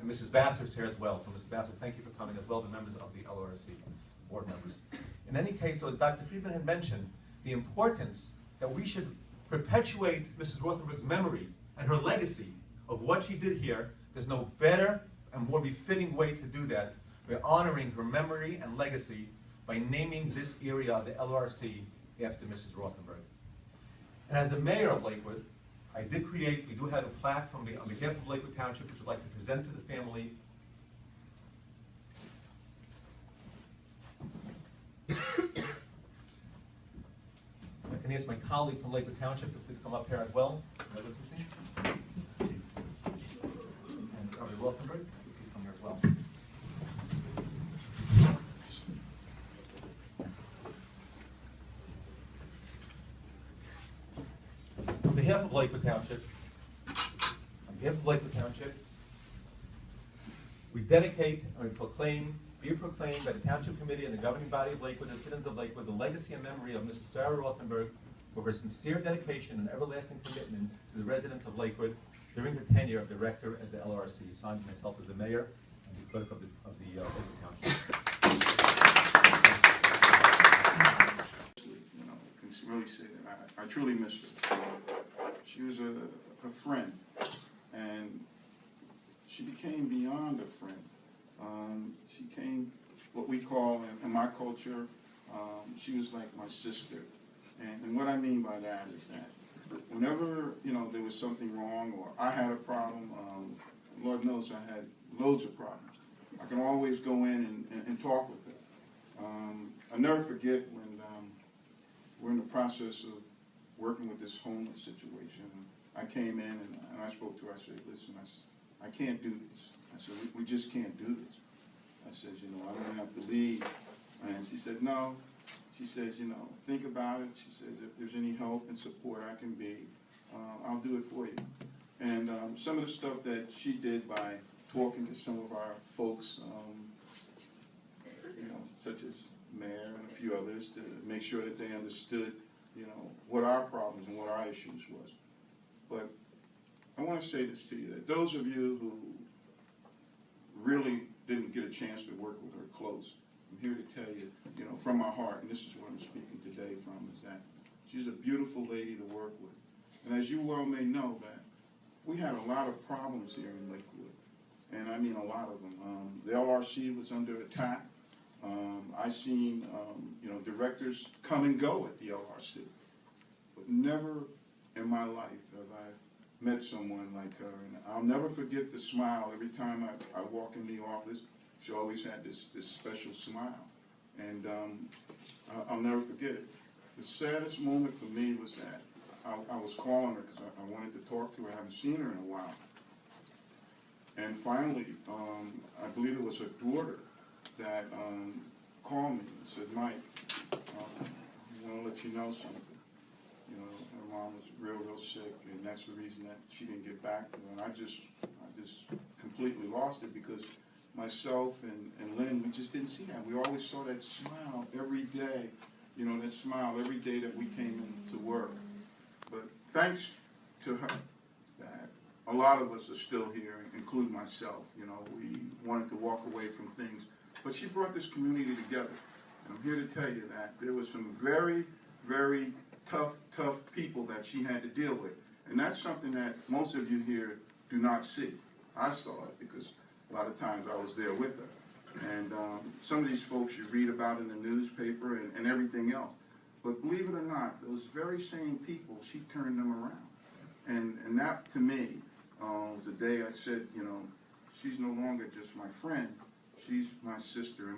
And Mrs. Basser's here as well. So Mrs. Basser, thank you for coming, as well, the members of the LRRC, board members. In any case, so as Dr. Friedman had mentioned, the importance that we should perpetuate Mrs. Rothenberg's memory and her legacy of what she did here. There's no better and more befitting way to do that. We're honoring her memory and legacy by naming this area of the LRRC after Mrs. Rothenberg. And as the mayor of Lakewood, we do have a plaque on behalf of Lakewood Township, which we'd like to present to the family. I can ask my colleague from Lakewood Township to please come up here as well. Lakewood, please. And Dr. Rothenberg, please come here as well. On behalf of Lakewood Township, we dedicate and we be proclaimed by the Township Committee and the governing body of Lakewood and citizens of Lakewood the legacy and memory of Mrs. Sarah Rothenberg for her sincere dedication and everlasting commitment to the residents of Lakewood during her tenure of director at the LRRC. Signed myself as the mayor and the clerk of the Lakewood Township. You know, I can really say that I truly miss her. She was a friend, and she became beyond a friend. She came what we call, in my culture, she was like my sister. And what I mean by that is that whenever, you know, there was something wrong or I had a problem, Lord knows I had loads of problems, I can always go in and talk with her. I'll never forget when we're in the process of working with this homeless situation. I came in and I spoke to her. I said, listen, I can't do this. I said, we just can't do this. I said, you know, I don't have to leave. And she said, no. She says, you know, think about it. She says, if there's any help and support I can be, I'll do it for you. And some of the stuff that she did by talking to some of our folks, you know, such as Mayor and a few others, to make sure that they understood, you know, what our problems and what our issues was. But I want to say this to you, that those of you who really didn't get a chance to work with her close, I'm here to tell you, you know, from my heart, and this is what I'm speaking today from, is that she's a beautiful lady to work with. And as you well may know, that we had a lot of problems here in Lakewood, and I mean a lot of them. The LRC was under attack. I seen, you know, directors come and go at the LRC, but never in my life have I met someone like her. And I'll never forget the smile every time I walk in the office. She always had this special smile, and I'll never forget it. The saddest moment for me was that I was calling her because I wanted to talk to her. I haven't seen her in a while. And finally, I believe it was her daughter that called me and said, Mike, I want to let you know something. You know, her mom was real sick, and that's the reason that she didn't get back to her. And I just completely lost it, because myself and Lynn, we just didn't see that. We always saw that smile every day, you know, that smile every day that we came into work. But thanks to her, that a lot of us are still here, including myself. You know, we wanted to walk away from things, but she brought this community together. And I'm here to tell you that there was some very, very tough people that she had to deal with. And that's something that most of you here do not see. I saw it because a lot of times I was there with her. And some of these folks you read about in the newspaper and everything else. But believe it or not, those very same people, she turned them around. And that, to me, was the day I said, you know, she's no longer just my friend, she's my sister.